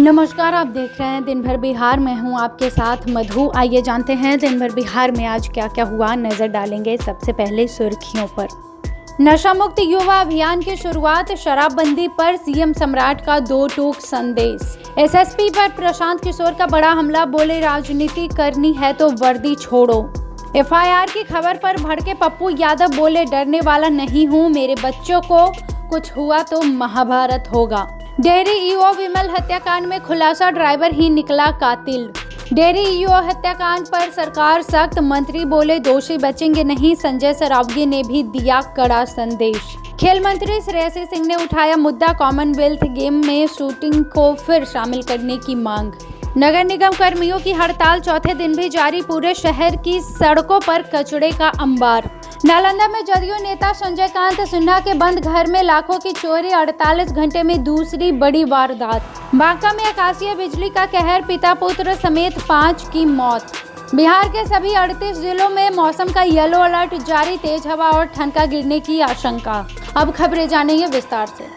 नमस्कार, आप देख रहे हैं दिन भर बिहार। मैं हूं आपके साथ मधु। आइए जानते हैं दिन भर बिहार में आज क्या क्या हुआ। नजर डालेंगे सबसे पहले सुर्खियों पर। नशा मुक्त युवा अभियान की शुरुआत, शराबबंदी पर सीएम सम्राट का 2 टूक संदेश। एसएसपी पर प्रशांत किशोर का बड़ा हमला, बोले राजनीति करनी है तो वर्दी छोड़ो। एफआईआर की खबर पर भड़के पप्पू यादव, बोले डरने वाला नहीं हूं, मेरे बच्चों को कुछ हुआ तो महाभारत होगा। डेयरी ईओ विमल हत्याकांड में खुलासा, ड्राइवर ही निकला कातिल। डेयरी ईओ हत्याकांड पर सरकार सख्त, मंत्री बोले दोषी बचेंगे नहीं। संजय सरावगी ने भी दिया कड़ा संदेश। खेल मंत्री श्रेयसी सिंह ने उठाया मुद्दा, कॉमनवेल्थ गेम में शूटिंग को फिर शामिल करने की मांग। नगर निगम कर्मियों की हड़ताल चौथे दिन भी जारी, पूरे शहर की सड़कों पर कचरे का अंबार। नालंदा में जदयू नेता संजय कांत सिन्हा के बंद घर में लाखों की चोरी, 48 घंटे में दूसरी बड़ी वारदात। बांका में आकाशीय बिजली का कहर, पिता पुत्र समेत 5 की मौत। बिहार के सभी 38 जिलों में मौसम का येलो अलर्ट जारी, तेज हवा और ठनका गिरने की आशंका। अब खबरें जानेंगे विस्तार से।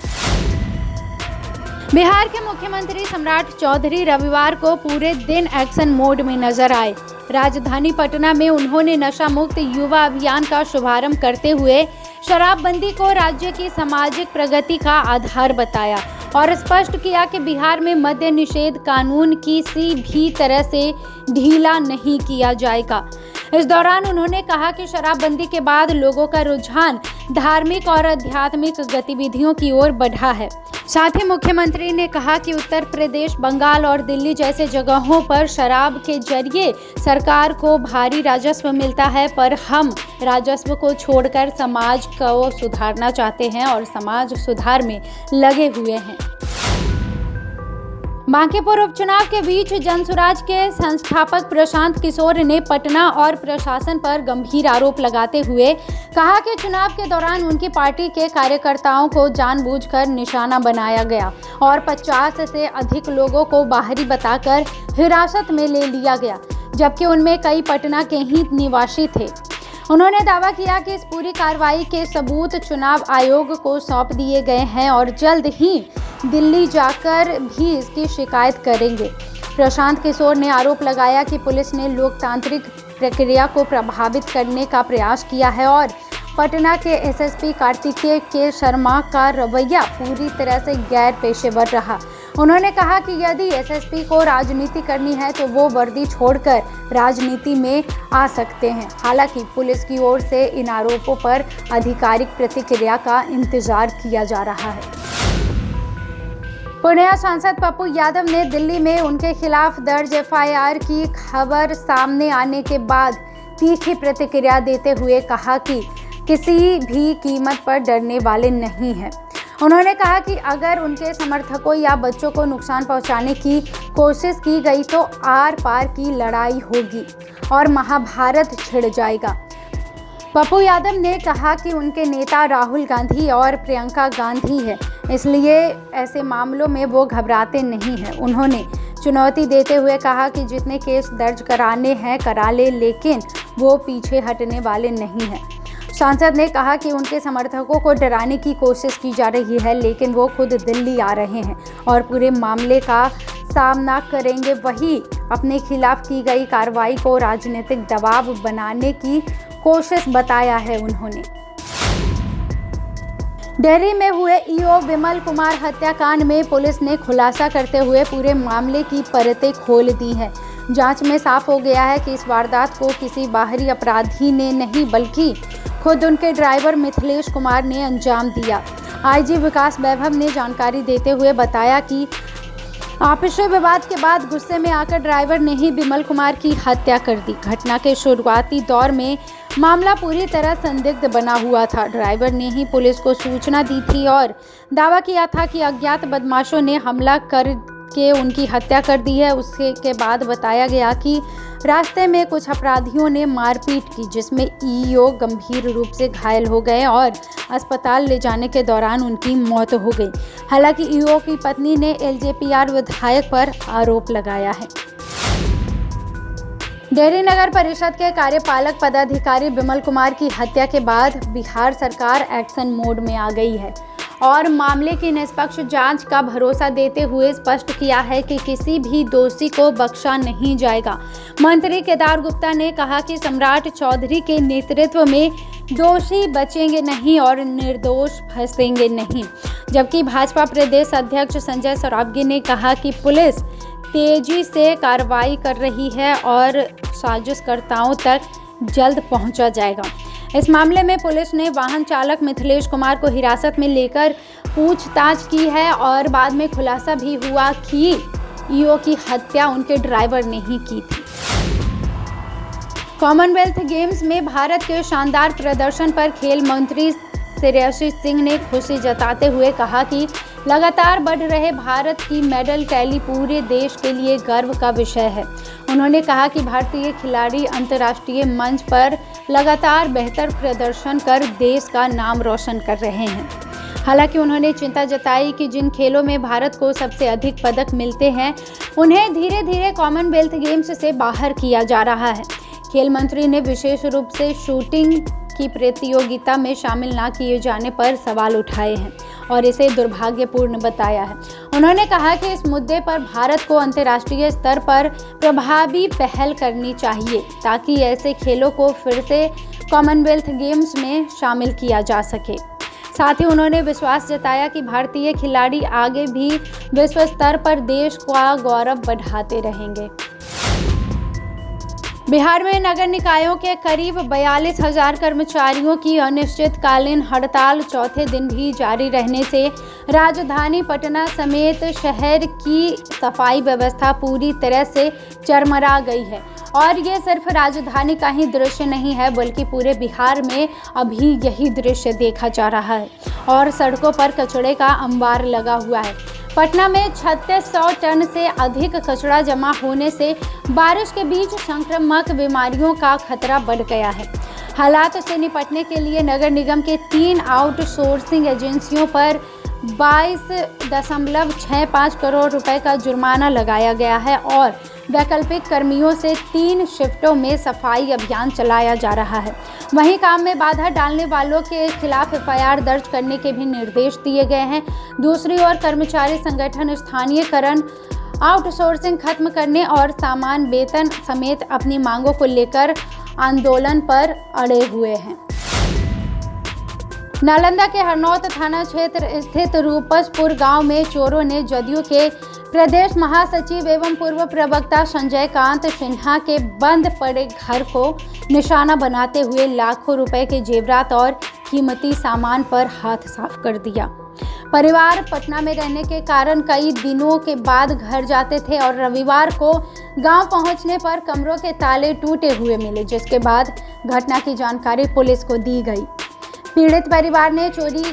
बिहार के मुख्यमंत्री सम्राट चौधरी रविवार को पूरे दिन एक्शन मोड में नजर आए। राजधानी पटना में उन्होंने नशा मुक्त युवा अभियान का शुभारंभ करते हुए शराबबंदी को राज्य की सामाजिक प्रगति का आधार बताया और स्पष्ट किया कि बिहार में मद्य निषेध कानून किसी भी तरह से ढीला नहीं किया जाएगा। इस दौरान उन्होंने कहा कि शराबबंदी के बाद लोगों का रुझान धार्मिक और आध्यात्मिक गतिविधियों की ओर बढ़ा है। साथ ही मुख्यमंत्री ने कहा कि उत्तर प्रदेश, बंगाल और दिल्ली जैसे जगहों पर शराब के जरिए सरकार को भारी राजस्व मिलता है, पर हम राजस्व को छोड़कर समाज को सुधारना चाहते हैं और समाज सुधार में लगे हुए हैं। बांकीपुर उपचुनाव के बीच जनसुराज के संस्थापक प्रशांत किशोर ने पटना और प्रशासन पर गंभीर आरोप लगाते हुए कहा कि चुनाव के दौरान उनकी पार्टी के कार्यकर्ताओं को जानबूझकर निशाना बनाया गया और 50 से अधिक लोगों को बाहरी बताकर हिरासत में ले लिया गया, जबकि उनमें कई पटना के ही निवासी थे। उन्होंने दावा किया कि इस पूरी कार्रवाई के सबूत चुनाव आयोग को सौंप दिए गए हैं और जल्द ही दिल्ली जाकर भी इसकी शिकायत करेंगे। प्रशांत किशोर ने आरोप लगाया कि पुलिस ने लोकतांत्रिक प्रक्रिया को प्रभावित करने का प्रयास किया है और पटना के एसएसपी कार्तिकेय के शर्मा का रवैया पूरी तरह से गैर पेशेवर रहा। उन्होंने कहा कि यदि एसएसपी को राजनीति करनी है तो वो वर्दी छोड़कर राजनीति में आ सकते हैं। हालांकि पुलिस की ओर से इन आरोपों पर आधिकारिक प्रतिक्रिया का इंतजार किया जा रहा है। पूर्णिया सांसद पप्पू यादव ने दिल्ली में उनके खिलाफ दर्ज एफआईआर की खबर सामने आने के बाद तीखी प्रतिक्रिया देते हुए कहा कि किसी भी कीमत पर डरने वाले नहीं हैं। उन्होंने कहा कि अगर उनके समर्थकों या बच्चों को नुकसान पहुंचाने की कोशिश की गई तो आर पार की लड़ाई होगी और महाभारत छिड़ जाएगा। पप्पू यादव ने कहा कि उनके नेता राहुल गांधी और प्रियंका गांधी है, इसलिए ऐसे मामलों में वो घबराते नहीं हैं। उन्होंने चुनौती देते हुए कहा कि जितने केस दर्ज कराने हैं करा ले, लेकिन वो पीछे हटने वाले नहीं हैं। सांसद ने कहा कि उनके समर्थकों को डराने की कोशिश की जा रही है, लेकिन वो खुद दिल्ली आ रहे हैं और पूरे मामले का सामना करेंगे। वही अपने खिलाफ की गई कार्रवाई को राजनीतिक दबाव बनाने की कोशिश बताया है। उन्होंने डेयरी में हुए ईओ विमल कुमार हत्याकांड में पुलिस ने खुलासा करते हुए पूरे मामले की परतें खोल दी हैं। जांच में साफ हो गया है कि इस वारदात को किसी बाहरी अपराधी ने नहीं बल्कि खुद उनके ड्राइवर मिथिलेश कुमार ने अंजाम दिया। आईजी विकास वैभव ने जानकारी देते हुए बताया कि आपसी विवाद के बाद गुस्से में आकर ड्राइवर ने ही विमल कुमार की हत्या कर दी। घटना के शुरुआती दौर में मामला पूरी तरह संदिग्ध बना हुआ था। ड्राइवर ने ही पुलिस को सूचना दी थी और दावा किया था कि अज्ञात बदमाशों ने हमला करके उनकी हत्या कर दी है। उसके बाद बताया गया कि रास्ते में कुछ अपराधियों ने मारपीट की, जिसमें ईओ गंभीर रूप से घायल हो गए और अस्पताल ले जाने के दौरान उनकी मौत हो गई। हालांकि ईओ की पत्नी ने एलजेपीआर विधायक पर आरोप लगाया है। डेयरी नगर परिषद के कार्यपालक पदाधिकारी विमल कुमार की हत्या के बाद बिहार सरकार एक्शन मोड में आ गई है और मामले की निष्पक्ष जांच का भरोसा देते हुए स्पष्ट किया है कि किसी भी दोषी को बख्शा नहीं जाएगा। मंत्री केदार गुप्ता ने कहा कि सम्राट चौधरी के नेतृत्व में दोषी बचेंगे नहीं और निर्दोष फंसेंगे नहीं। जबकि भाजपा प्रदेश अध्यक्ष संजय सरावगी ने कहा कि पुलिस तेजी से कार्रवाई कर रही है और साजिशकर्ताओं तक जल्द पहुंचा जाएगा। इस मामले में पुलिस ने वाहन चालक मिथिलेश कुमार को हिरासत में लेकर पूछताछ की है और बाद में खुलासा भी हुआ कि ईओ की हत्या उनके ड्राइवर ने ही की थी। कॉमनवेल्थ गेम्स में भारत के शानदार प्रदर्शन पर खेल मंत्री श्रेयसी सिंह ने खुशी जताते हुए कहा कि लगातार बढ़ रहे भारत की मेडल टैली पूरे देश के लिए गर्व का विषय है। उन्होंने कहा कि भारतीय खिलाड़ी अंतर्राष्ट्रीय मंच पर लगातार बेहतर प्रदर्शन कर देश का नाम रोशन कर रहे हैं। हालांकि उन्होंने चिंता जताई कि जिन खेलों में भारत को सबसे अधिक पदक मिलते हैं उन्हें धीरे धीरे कॉमनवेल्थ गेम्स से बाहर किया जा रहा है। खेल मंत्री ने विशेष रूप से शूटिंग की प्रतियोगिता में शामिल न किए जाने पर सवाल उठाए हैं और इसे दुर्भाग्यपूर्ण बताया है। उन्होंने कहा कि इस मुद्दे पर भारत को अंतर्राष्ट्रीय स्तर पर प्रभावी पहल करनी चाहिए ताकि ऐसे खेलों को फिर से कॉमनवेल्थ गेम्स में शामिल किया जा सके। साथ ही उन्होंने विश्वास जताया कि भारतीय खिलाड़ी आगे भी विश्व स्तर पर देश का गौरव बढ़ाते रहेंगे। बिहार में नगर निकायों के करीब 42,000 कर्मचारियों की अनिश्चितकालीन हड़ताल चौथे दिन भी जारी रहने से राजधानी पटना समेत शहर की सफाई व्यवस्था पूरी तरह से चरमरा गई है। और ये सिर्फ राजधानी का ही दृश्य नहीं है बल्कि पूरे बिहार में अभी यही दृश्य देखा जा रहा है और सड़कों पर कचरे का अंबार लगा हुआ है। पटना में 3600 टन से अधिक कचरा जमा होने से बारिश के बीच संक्रामक बीमारियों का खतरा बढ़ गया है। हालात से निपटने के लिए नगर निगम के 3 आउटसोर्सिंग एजेंसियों पर 22.65 करोड़ रुपए का जुर्माना लगाया गया है और वैकल्पिक कर्मियों से 3 शिफ्टों में सफाई अभियान चलाया जा रहा है। वहीं काम में बाधा डालने वालों के खिलाफ एफआईआर दर्ज करने के भी निर्देश दिए गए हैं। दूसरी ओर कर्मचारी संगठन स्थानीयकरण, आउटसोर्सिंग खत्म करने और समान वेतन समेत अपनी मांगों को लेकर आंदोलन पर अड़े हुए हैं। नालंदा के हरनौत थाना क्षेत्र स्थित रूपसपुर गांव में चोरों ने जदयू के प्रदेश महासचिव एवं पूर्व प्रवक्ता संजय कांत सिन्हा के बंद पड़े घर को निशाना बनाते हुए लाखों रुपए के जेवरात और कीमती सामान पर हाथ साफ कर दिया। परिवार पटना में रहने के कारण कई दिनों के बाद घर जाते थे और रविवार को गांव पहुंचने पर कमरों के ताले टूटे हुए मिले, जिसके बाद घटना की जानकारी पुलिस को दी गई। पीड़ित परिवार ने चोरी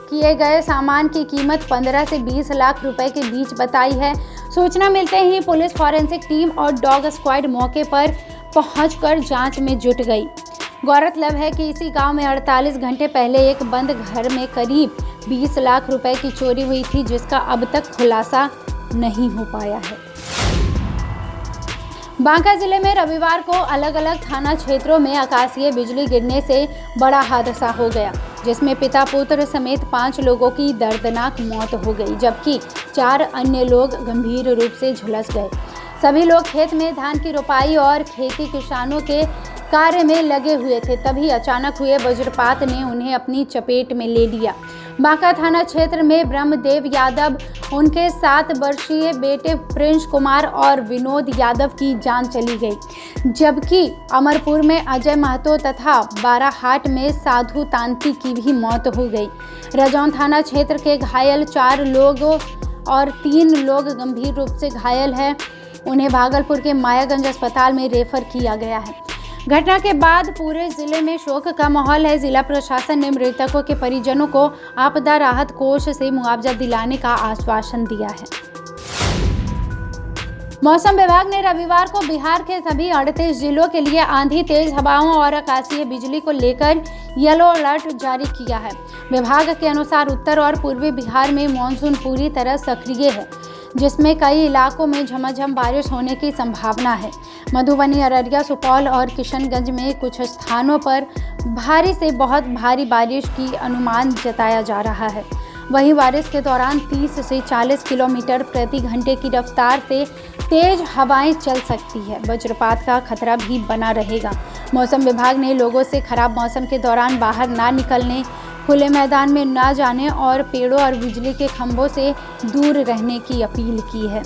किए गए सामान की कीमत 15 से 20 लाख रुपए के बीच बताई है। सूचना मिलते ही पुलिस फॉरेंसिक टीम और डॉग स्क्वाड मौके पर पहुंचकर जांच में जुट गई। गौरतलब है कि इसी गांव में 48 घंटे पहले एक बंद घर में करीब 20 लाख रुपए की चोरी हुई थी, जिसका अब तक खुलासा नहीं हो पाया है। बांका जिले में रविवार को अलग अलग थाना क्षेत्रों में आकाशीय बिजली गिरने से बड़ा हादसा हो गया, जिसमें पिता पुत्र समेत 5 लोगों की दर्दनाक मौत हो गई, जबकि 4 अन्य लोग गंभीर रूप से झुलस गए। सभी लोग खेत में धान की रोपाई और खेती किसानों के कार्य में लगे हुए थे, तभी अचानक हुए वज्रपात ने उन्हें अपनी चपेट में ले लिया। बांका थाना क्षेत्र में ब्रह्मदेव यादव, उनके 7 वर्षीय बेटे प्रिंस कुमार और विनोद यादव की जान चली गई, जबकि अमरपुर में अजय महतो तथा बाराहाट में साधु तांती की भी मौत हो गई। रजौन थाना क्षेत्र के घायल 4 लोग और 3 लोग गंभीर रूप से घायल हैं। उन्हें भागलपुर के मायागंज अस्पताल में रेफर किया गया है। घटना के बाद पूरे जिले में शोक का माहौल है। जिला प्रशासन ने मृतकों के परिजनों को आपदा राहत कोष से मुआवजा दिलाने का आश्वासन दिया है। मौसम विभाग ने रविवार को बिहार के सभी 38 जिलों के लिए आंधी, तेज हवाओं और आकाशीय बिजली को लेकर येलो अलर्ट जारी किया है। विभाग के अनुसार उत्तर और पूर्वी बिहार में मानसून पूरी तरह सक्रिय है, जिसमें कई इलाकों में झमाझम बारिश होने की संभावना है। मधुबनी, अररिया, सुपौल और किशनगंज में कुछ स्थानों पर भारी से बहुत भारी बारिश की अनुमान जताया जा रहा है। वहीं बारिश के दौरान 30 से 40 किलोमीटर प्रति घंटे की रफ्तार से तेज हवाएं चल सकती है। वज्रपात का खतरा भी बना रहेगा। मौसम विभाग ने लोगों से खराब मौसम के दौरान बाहर ना निकलने, खुले मैदान में ना जाने और पेड़ों और बिजली के खंभों से दूर रहने की अपील की है।